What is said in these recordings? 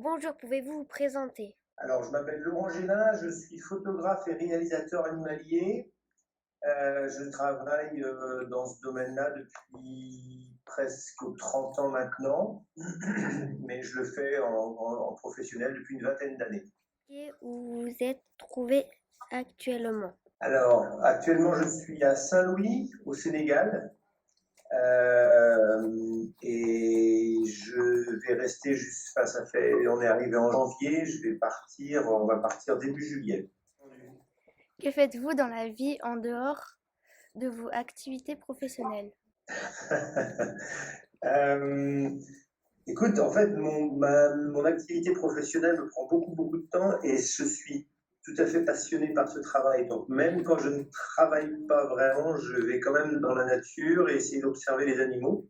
Bonjour, pouvez-vous vous présenter? Alors, je m'appelle Laurent Gélin, je suis photographe et réalisateur animalier. Je travaille dans ce domaine-là depuis presque 30 ans maintenant, mais je le fais en professionnel depuis une vingtaine d'années. Et où vous êtes trouvé actuellement? Alors, actuellement, je suis à Saint-Louis, au Sénégal, et je vais rester enfin, on est arrivé en janvier, on va partir début juillet. Que faites-vous dans la vie en dehors de vos activités professionnelles? Euh, Écoute, en fait, mon activité professionnelle me prend beaucoup de temps et je suis tout à fait passionné par ce travail. Donc, même quand je ne travaille pas vraiment, je vais quand même dans la nature et essayer d'observer les animaux.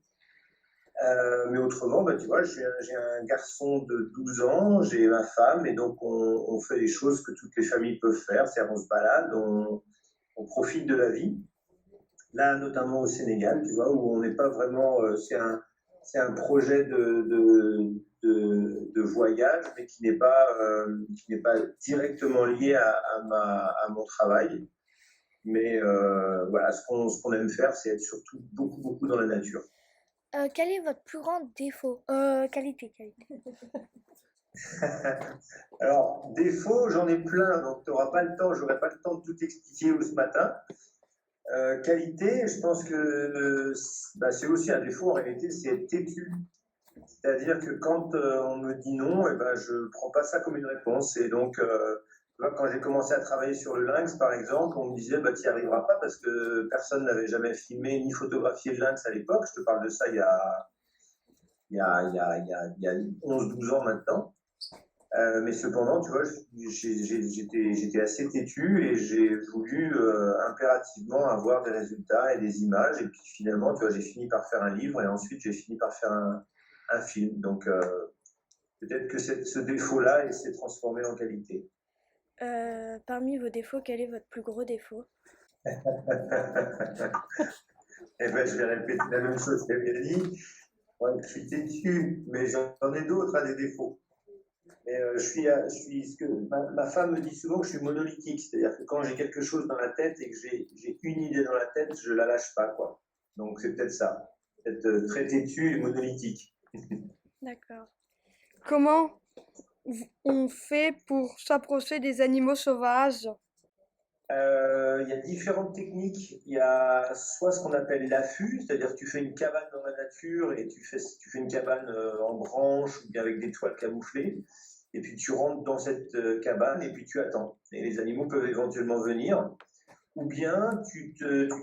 Mais autrement, bah, tu vois, j'ai un garçon de 12 ans, j'ai ma femme et donc on fait les choses que toutes les familles peuvent faire. C'est-à-dire on se balade, on profite de la vie. Là, notamment au Sénégal, tu vois, où on n'est pas vraiment. C'est un projet de voyage, mais qui n'est pas directement lié à mon travail. Mais voilà, ce qu'on aime faire, c'est être surtout beaucoup dans la nature. Quel est votre plus grand défaut? Qualité. Alors, défaut, j'en ai plein, donc tu n'auras pas le temps, j'aurai pas le temps de tout expliquer ce matin. Qualité, je pense que bah, c'est aussi un défaut en réalité, c'est être têtu. C'est-à-dire que quand on me dit non, eh ben, je ne prends pas ça comme une réponse. Et donc, quand j'ai commencé à travailler sur le lynx, par exemple, on me disait bah, tu n'y arriveras pas parce que personne n'avait jamais filmé ni photographié le lynx à l'époque. Je te parle de ça il y a 11-12 ans maintenant. Mais cependant, tu vois, j'étais assez têtu et j'ai voulu impérativement avoir des résultats et des images. Et puis finalement, tu vois, j'ai fini par faire un livre et ensuite j'ai fini par faire un film. Donc peut-être que ce défaut-là, il s'est transformé en qualité. Parmi vos défauts, quel est votre plus gros défaut? Et ben, je vais répéter la même chose qu'elle vient dit. Ouais, je suis têtu, mais j'en ai d'autres à des défauts. Mais ma femme me dit souvent que je suis monolithique, c'est-à-dire que quand j'ai quelque chose dans la tête et que j'ai une idée dans la tête, je la lâche pas, quoi. Donc c'est peut-être ça, peut-être très têtu et monolithique. D'accord. Comment on fait pour s'approcher des animaux sauvages? Il y a différentes techniques. Il y a soit ce qu'on appelle l'affût, c'est-à-dire que tu fais une cabane dans la nature et tu fais une cabane en branche ou bien avec des toiles camouflées. Et puis tu rentres dans cette cabane et puis tu attends. Et les animaux peuvent éventuellement venir. Ou bien tu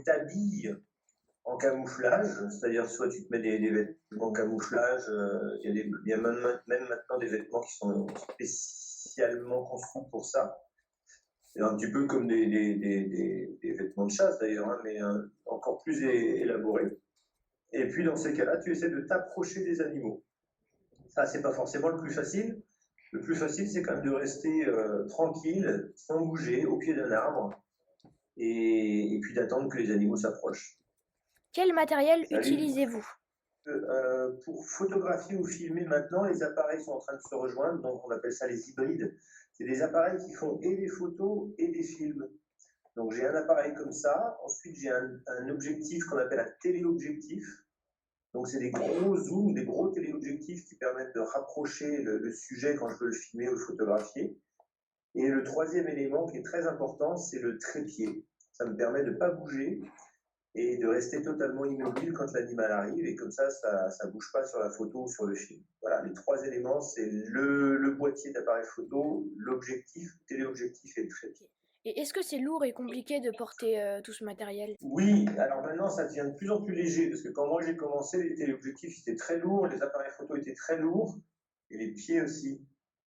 t'habilles en camouflage, c'est-à-dire soit tu te mets des vêtements en camouflage, il y a même maintenant des vêtements qui sont spécialement conçus pour ça. C'est un petit peu comme des vêtements de chasse d'ailleurs, hein, mais encore plus élaborés. Et puis dans ces cas-là, tu essaies de t'approcher des animaux. Ça, c'est pas forcément le plus facile. Le plus facile, c'est quand même de rester tranquille, sans bouger, au pied d'un arbre, et puis d'attendre que les animaux s'approchent. Quel matériel Salut. utilisez-vous? Pour photographier ou filmer maintenant, les appareils sont en train de se rejoindre, donc on appelle ça les hybrides. C'est des appareils qui font et des photos et des films. Donc j'ai un appareil comme ça, ensuite j'ai un objectif qu'on appelle un téléobjectif. Donc c'est des gros zooms, des gros téléobjectifs qui permettent de rapprocher le sujet quand je veux le filmer ou le photographier. Et le troisième élément qui est très important, c'est le trépied. Ça me permet de ne pas bouger et de rester totalement immobile quand l'animal arrive, et comme ça ne bouge pas sur la photo ou sur le film. Voilà, les trois éléments, c'est le boîtier d'appareil photo, l'objectif, le téléobjectif et le trépied. Et est-ce que c'est lourd et compliqué de porter tout ce matériel? Oui, alors maintenant ça devient de plus en plus léger, parce que quand moi j'ai commencé, les téléobjectifs étaient très lourds, les appareils photo étaient très lourds, et les pieds aussi.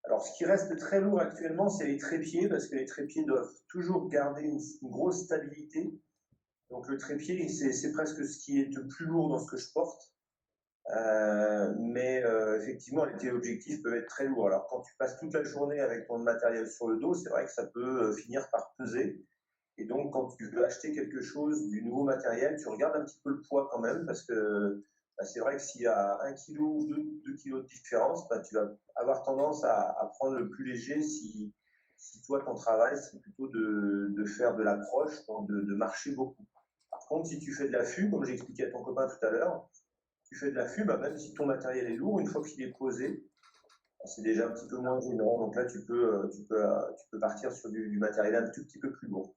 Alors ce qui reste très lourd actuellement, c'est les trépieds, parce que les trépieds doivent toujours garder une grosse stabilité. Donc le trépied, c'est presque ce qui est le plus lourd dans ce que je porte. Mais effectivement, les téléobjectifs peuvent être très lourds. Alors quand tu passes toute la journée avec ton matériel sur le dos, c'est vrai que ça peut finir par peser. Et donc quand tu veux acheter quelque chose, du nouveau matériel, tu regardes un petit peu le poids quand même, parce que bah, c'est vrai que s'il y a 1 kilo ou 2 kilos de différence, bah, tu vas avoir tendance à prendre le plus léger si toi, ton travail, c'est plutôt de faire de l'approche, donc de marcher beaucoup. Par contre, si tu fais de l'affût, comme j'ai expliqué à ton copain tout à l'heure, tu fais de l'affût, bah, même si ton matériel est lourd, une fois qu'il est posé, bah, c'est déjà un petit peu moins gênant. Donc là, tu peux partir sur du matériel un tout petit peu plus lourd.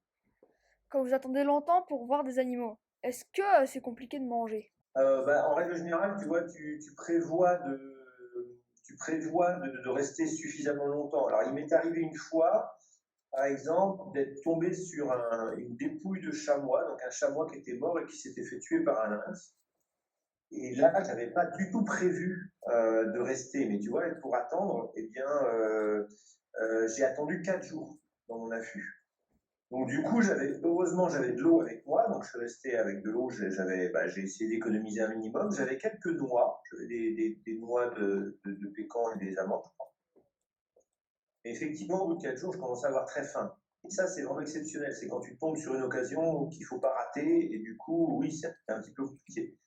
Quand vous attendez longtemps pour voir des animaux, est-ce que c'est compliqué de manger? Bah, en règle générale, tu vois, tu prévois de rester suffisamment longtemps. Alors, il m'est arrivé une fois, par exemple, d'être tombé sur une dépouille de chamois, donc un chamois qui était mort et qui s'était fait tuer par un lynx. Et là, je n'avais pas du tout prévu de rester. Mais tu vois, pour attendre, eh bien, j'ai attendu 4 jours dans mon affût. Donc du coup, heureusement, j'avais de l'eau avec moi, donc je suis resté avec de l'eau. J'ai essayé d'économiser un minimum. J'avais quelques noix, j'avais des noix de pécan et des amandes, je crois. Et effectivement, au bout de 4 jours, je commençais à avoir très faim. Et ça, c'est vraiment exceptionnel. C'est quand tu tombes sur une occasion qu'il ne faut pas rater. Et du coup, oui, c'est un petit peu compliqué.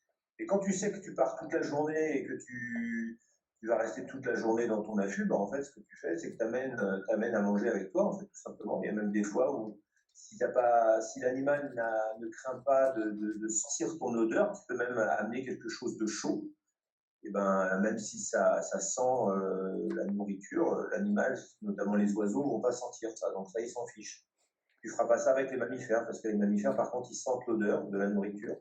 Et quand tu sais que tu pars toute la journée et que tu vas rester toute la journée dans ton affût, bah, en fait, ce que tu fais, c'est que tu amènes à manger avec toi, en fait, tout simplement. Il y a même des fois où, si l'animal ne craint pas de sentir ton odeur, tu peux même amener quelque chose de chaud. Et ben, même si ça sent la nourriture, l'animal, notamment les oiseaux, ne vont pas sentir ça. Donc ça, ils s'en fichent. Tu ne feras pas ça avec les mammifères, parce que les mammifères, par contre, ils sentent l'odeur de la nourriture.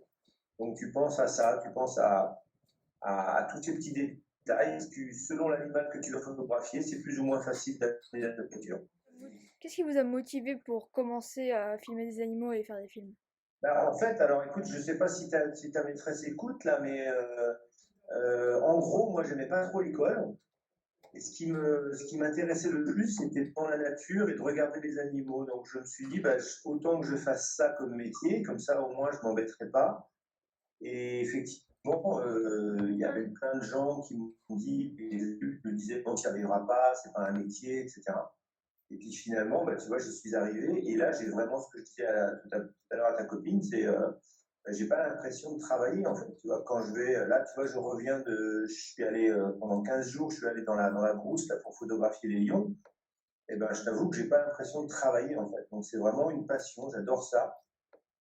Donc tu penses à ça, tu penses à tous ces petits détails. Selon l'animal que tu vas photographier, c'est plus ou moins facile d'amener la nourriture. Qu'est-ce qui vous a motivé pour commencer à filmer des animaux et faire des films? Ben, en fait, alors écoute, je ne sais pas si ta maîtresse écoute là, mais en gros, moi, j'aimais pas trop l'école. Et ce qui m'intéressait le plus, c'était de prendre la nature et de regarder les animaux. Donc je me suis dit, bah, autant que je fasse ça comme métier, comme ça au moins je m'embêterai pas. Et effectivement, il y avait plein de gens qui m'ont dit, les adultes me disaient, bon, tu n'y arriveras pas, c'est pas un métier, etc. Et puis finalement, bah, tu vois, je suis arrivé et là, j'ai vraiment ce que je disais tout à l'heure à ta copine, c'est bah, j'ai pas l'impression de travailler en fait. Tu vois, quand je vais là, tu vois, je suis allé pendant 15 jours, je suis allé dans la brousse là, pour photographier les lions. Et ben, je t'avoue que j'ai pas l'impression de travailler en fait. Donc c'est vraiment une passion, j'adore ça.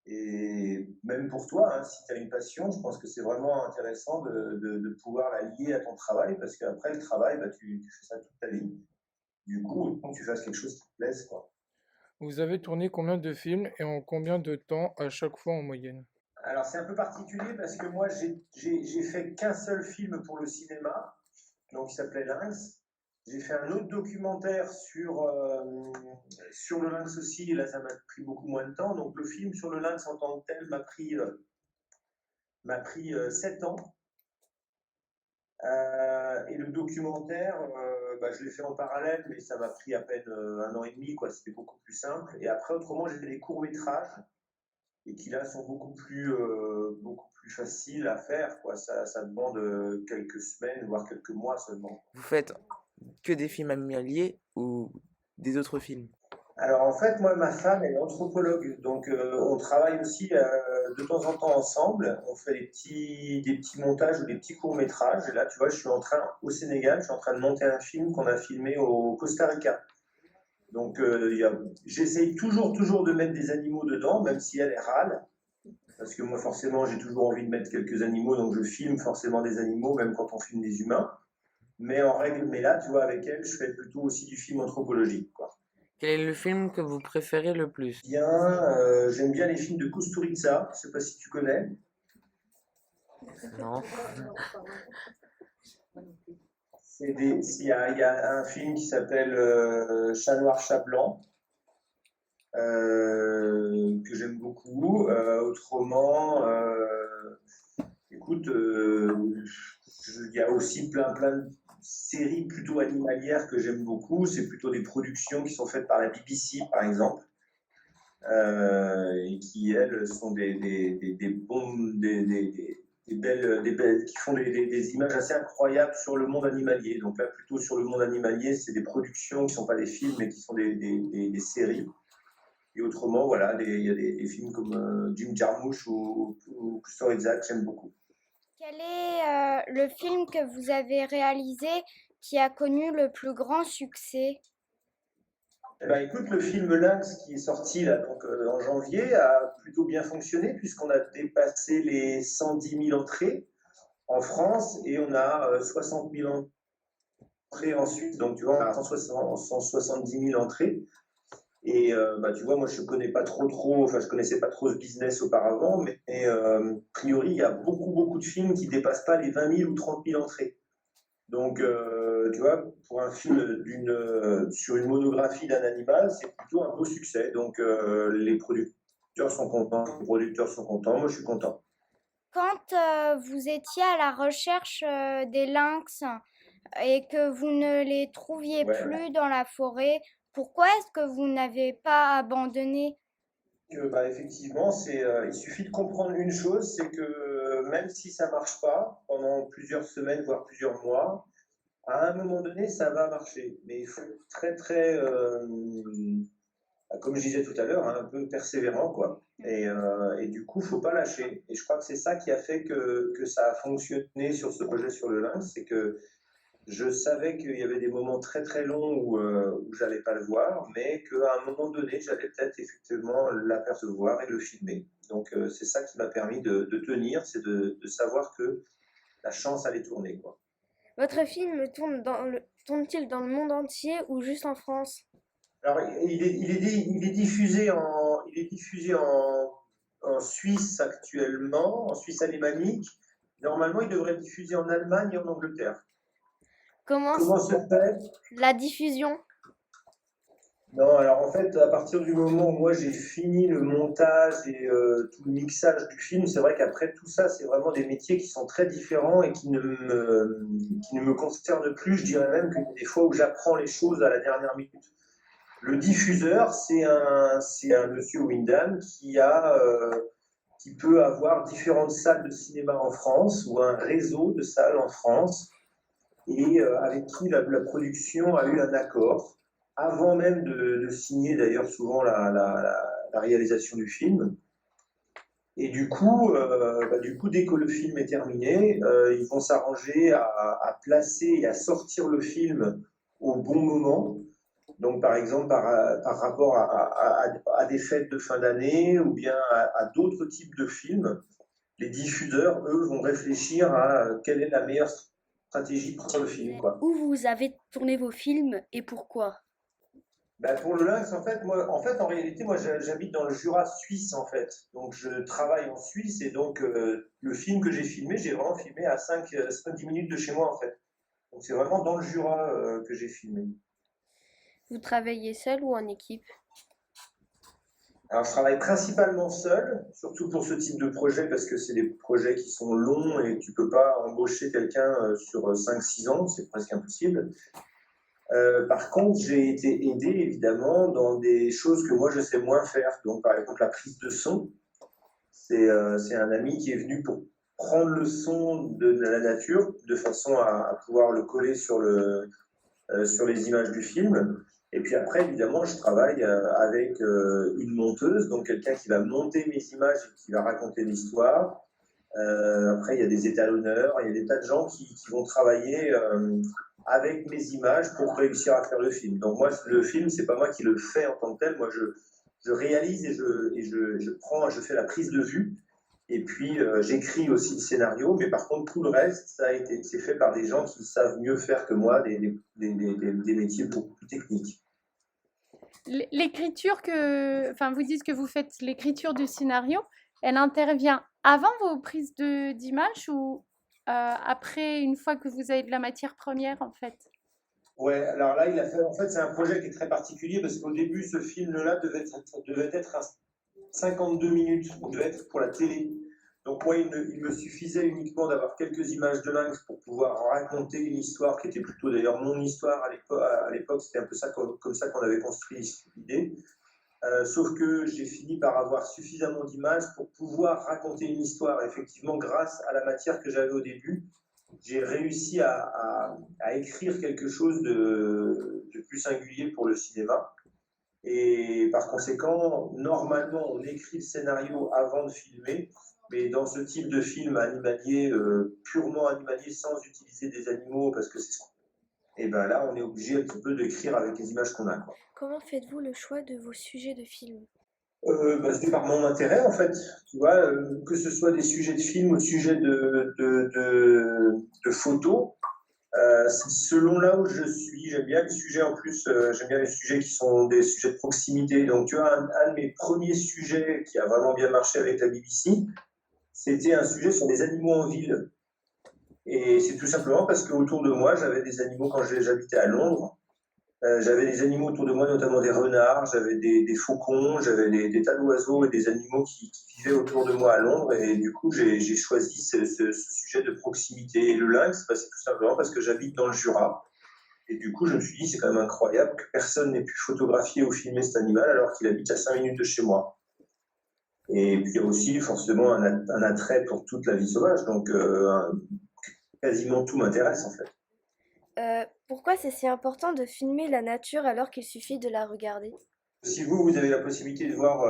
Et même pour toi, hein, si tu as une passion, je pense que c'est vraiment intéressant de pouvoir la lier à ton travail parce qu'après le travail, bah, tu fais ça toute ta vie. Du coup, autant que tu fasses quelque chose qui te plaise, quoi. Vous avez tourné combien de films et en combien de temps à chaque fois en moyenne? Alors, c'est un peu particulier parce que moi, j'ai fait qu'un seul film pour le cinéma, donc il s'appelait Lynx. J'ai fait un autre documentaire sur le lynx aussi, et là, ça m'a pris beaucoup moins de temps. Donc, le film sur le lynx en tant que tel m'a pris 7 ans. Et le documentaire, bah, je l'ai fait en parallèle, mais ça m'a pris à peine 1 an et demi, quoi. C'était beaucoup plus simple. Et après, autrement, j'ai fait des courts-métrages et qui là sont beaucoup plus faciles à faire, quoi. Ça demande quelques semaines, voire quelques mois seulement. Vous faites que des films animaliers ou des autres films? Alors en fait, moi, ma femme, elle est anthropologue, donc on travaille aussi de temps en temps ensemble. On fait des petits montages ou des petits courts-métrages. Et là, tu vois, au Sénégal, je suis en train de monter un film qu'on a filmé au Costa Rica. Donc j'essaye toujours de mettre des animaux dedans, même si elle est râle. Parce que moi, forcément, j'ai toujours envie de mettre quelques animaux, donc je filme forcément des animaux, même quand on filme des humains. Mais là, tu vois, avec elle, je fais plutôt aussi du film anthropologique, quoi. Quel est le film que vous préférez le plus? J'aime bien les films de Kusturica, je sais pas si tu connais. Non. Il y a un film qui s'appelle Chat noir, chat blanc, que j'aime beaucoup. Autrement, écoute, il y a aussi plein de séries plutôt animalières que j'aime beaucoup. C'est plutôt des productions qui sont faites par la BBC, par exemple, et qui, elles, sont qui font des images assez incroyables sur le monde animalier. Donc là, plutôt sur le monde animalier, c'est des productions qui ne sont pas des films, mais qui sont des séries. Et autrement, voilà, il y a des films comme Jim Jarmusch ou Kusturica que j'aime beaucoup. Quel est le film que vous avez réalisé qui a connu le plus grand succès? Eh ben, écoute, le film Lynx qui est sorti là, donc, en janvier a plutôt bien fonctionné puisqu'on a dépassé les 110 000 entrées en France et on a 60 000 entrées ensuite. Donc tu vois, on a 170 000 entrées. Et bah, tu vois, moi je connais pas trop, enfin je connaissais pas trop ce business auparavant, mais a priori il y a beaucoup de films qui dépassent pas les 20 000 ou 30 000 entrées. Donc, tu vois, pour un film sur une monographie d'un animal, c'est plutôt un beau succès. Donc, les producteurs sont contents, les producteurs sont contents, moi je suis content. Quand vous étiez à la recherche des lynx et que vous ne les trouviez Ouais. plus dans la forêt, pourquoi est-ce que vous n'avez pas abandonné? Bah, effectivement, il suffit de comprendre une chose, c'est que même si ça marche pas pendant plusieurs semaines, voire plusieurs mois, à un moment donné, ça va marcher. Mais il faut être comme je disais tout à l'heure, hein, un peu persévérant, quoi. Et du coup, faut pas lâcher. Et je crois que c'est ça qui a fait que ça a fonctionné sur ce projet sur le lynx, c'est que je savais qu'il y avait des moments très longs où j'allais pas le voir, mais qu'à un moment donné, j'allais peut-être effectivement l'apercevoir et le filmer. Donc c'est ça qui m'a permis de tenir, c'est de savoir que la chance allait tourner, quoi. Votre film tourne-t-il dans le monde entier ou juste en France? Alors, il est diffusé en Suisse actuellement, en Suisse alémanique. Normalement, il devrait être diffusé en Allemagne et en Angleterre. Comment Comment se fait? la diffusion? Non, alors en fait, à partir du moment où moi j'ai fini le montage et tout le mixage du film, c'est vrai qu'après tout ça, c'est vraiment des métiers qui sont très différents et qui ne me concernent plus. Je dirais même qu'il y a des fois où j'apprends les choses à la dernière minute. Le diffuseur, c'est un monsieur Wyndham qui peut avoir différentes salles de cinéma en France ou un réseau de salles en France et avec qui la production a eu un accord avant même de signer d'ailleurs souvent la réalisation du film. Et du coup, dès que le film est terminé, ils vont s'arranger à placer et à sortir le film au bon moment. Donc, par exemple, par rapport à des fêtes de fin d'année ou bien à d'autres types de films, les diffuseurs, eux, vont réfléchir à quelle est la meilleure stratégie pour le film, quoi. Où vous avez tourné vos films et pourquoi? Bah, pour le lynx, en réalité, moi, j'habite dans le Jura suisse, en fait. Donc, je travaille en Suisse et donc, le film que j'ai vraiment filmé à 5-10 minutes de chez moi, en fait. Donc, c'est vraiment dans le Jura que j'ai filmé. Vous travaillez seul ou en équipe? Alors, je travaille principalement seul, surtout pour ce type de projet, parce que c'est des projets qui sont longs et tu peux pas embaucher quelqu'un sur 5-6 ans, c'est presque impossible. Par contre, j'ai été aidé évidemment dans des choses que moi je sais moins faire. Donc, par exemple, la prise de son. C'est un ami qui est venu pour prendre le son de la nature de façon à pouvoir le coller sur les images du film. Et puis après, évidemment, je travaille avec une monteuse, donc quelqu'un qui va monter mes images et qui va raconter l'histoire. Après, il y a des étalonneurs, il y a des tas de gens qui vont travailler avec mes images pour réussir à faire le film. Donc moi, le film, c'est pas moi qui le fais en tant que tel. Moi, je réalise et je fais la prise de vue. Et puis, j'écris aussi le scénario. Mais par contre, tout le reste, c'est fait par des gens qui savent mieux faire que moi des métiers beaucoup plus techniques. L'écriture enfin, vous dites que vous faites l'écriture du scénario, elle intervient avant vos prises d'images ou après, une fois que vous avez de la matière première, en fait? Ouais, alors là, en fait, c'est un projet qui est très particulier parce qu'au début, ce film-là devait être à 52 minutes, il devait être pour la télé. Donc moi, il me suffisait uniquement d'avoir quelques images de lynx pour pouvoir raconter une histoire qui était plutôt d'ailleurs mon histoire à l'époque. C'était un peu ça comme ça qu'on avait construit l'idée. Sauf que j'ai fini par avoir suffisamment d'images pour pouvoir raconter une histoire. Effectivement, grâce à la matière que j'avais au début, j'ai réussi à écrire quelque chose de plus singulier pour le cinéma. Et par conséquent, normalement, on écrit le scénario avant de filmer. Mais dans ce type de film animalier, purement animalier, sans utiliser des animaux, parce que c'est ce qu'on... Et ben là, on est obligé un petit peu d'écrire avec les images qu'on a, quoi. Comment faites-vous le choix de vos sujets de film? C'est par mon intérêt, en fait. Tu vois, que ce soit des sujets de films ou sujets de photos, c'est selon là où je suis. J'aime bien les sujets en plus, j'aime bien les sujets qui sont des sujets de proximité. Donc, tu vois, un de mes premiers sujets qui a vraiment bien marché avec la BBC, c'était un sujet sur les animaux en ville. Et c'est tout simplement parce qu'autour de moi, j'avais des animaux quand j'habitais à Londres. J'avais des animaux autour de moi, notamment des renards, j'avais des faucons, j'avais des tas d'oiseaux et des animaux qui vivaient autour de moi à Londres. Et du coup, j'ai choisi ce sujet de proximité. Et le lynx, c'est tout simplement parce que j'habite dans le Jura. Et du coup, je me suis dit, c'est quand même incroyable que personne n'ait pu photographier ou filmer cet animal alors qu'il habite à 5 minutes de chez moi. Et puis, il y a aussi forcément un attrait pour toute la vie sauvage. Donc, quasiment tout m'intéresse, en fait. Pourquoi c'est si important de filmer la nature alors qu'il suffit de la regarder? Si vous avez la possibilité de voir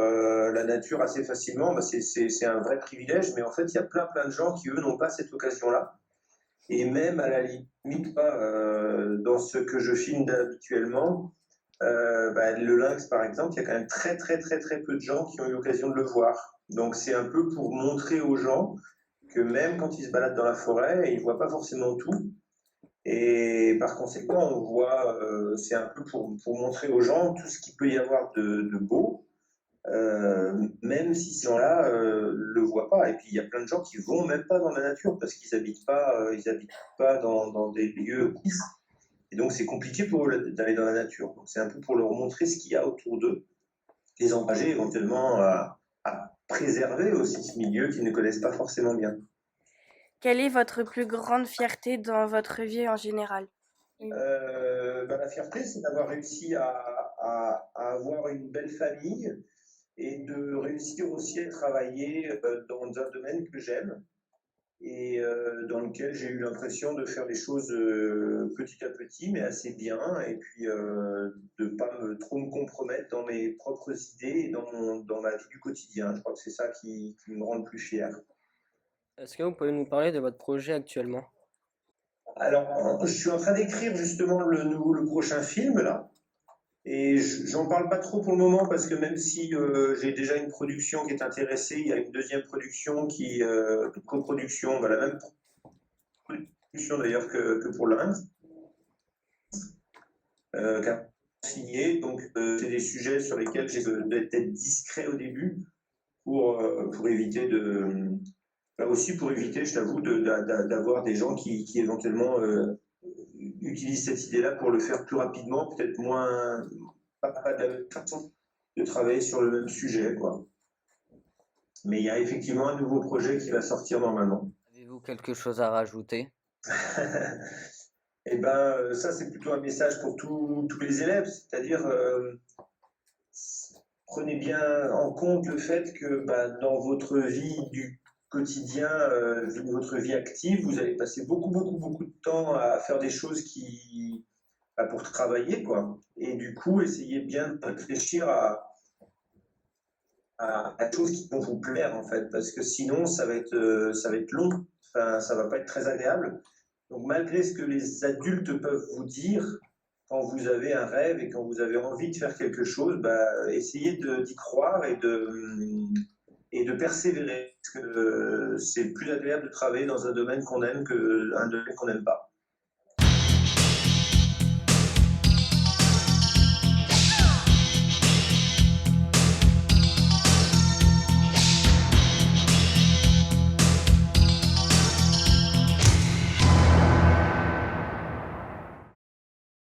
la nature assez facilement, bah c'est un vrai privilège, mais en fait, il y a plein de gens qui, eux, n'ont pas cette occasion-là. Et même à la limite, dans ce que je filme habituellement, le lynx, par exemple, il y a quand même très peu de gens qui ont eu l'occasion de le voir. Donc, c'est un peu pour montrer aux gens que même quand ils se baladent dans la forêt, ils ne voient pas forcément tout. Et par conséquent, on voit, c'est un peu pour montrer aux gens tout ce qu'il peut y avoir de beau, même si ces gens-là le voient pas. Et puis il y a plein de gens qui vont même pas dans la nature parce qu'ils habitent pas dans des lieux. Et donc c'est compliqué pour eux d'aller dans la nature. Donc c'est un peu pour leur montrer ce qu'il y a autour d'eux, les encourager éventuellement à préserver aussi ce milieu qu'ils ne connaissent pas forcément bien. Quelle est votre plus grande fierté dans votre vie en général? La fierté, c'est d'avoir réussi à avoir une belle famille et de réussir aussi à travailler dans un domaine que j'aime et dans lequel j'ai eu l'impression de faire les choses petit à petit, mais assez bien, et puis de ne pas trop me compromettre dans mes propres idées et dans ma vie du quotidien. Je crois que c'est ça qui me rend le plus fier. Est-ce que vous pouvez nous parler de votre projet actuellement? Alors, je suis en train d'écrire justement le prochain film, là. Et j'en parle pas trop pour le moment parce que même si j'ai déjà une production qui est intéressée, il y a une deuxième production une coproduction, la même production d'ailleurs que pour l'Inde, qui a signé. Donc, c'est des sujets sur lesquels j'ai d'être discret au début pour éviter pour éviter, je t'avoue, d'avoir des gens qui éventuellement utilisent cette idée-là pour le faire plus rapidement, peut-être moins, pas de la même façon de travailler sur le même sujet, quoi. Mais il y a effectivement un nouveau projet qui va sortir normalement. Avez-vous quelque chose à rajouter? Eh ben, ça, c'est plutôt un message pour tous les élèves, c'est-à-dire prenez bien en compte le fait que dans votre vie du quotidien, votre vie active, vous allez passer beaucoup de temps à faire des choses pour travailler, quoi. Et du coup, essayez bien de réfléchir à des choses qui vont vous plaire, en fait, parce que sinon, ça va être long, enfin, ça va pas être très agréable. Donc, malgré ce que les adultes peuvent vous dire, quand vous avez un rêve et quand vous avez envie de faire quelque chose, essayez d'y croire et de persévérer, parce que c'est plus agréable de travailler dans un domaine qu'on aime qu'un domaine qu'on n'aime pas.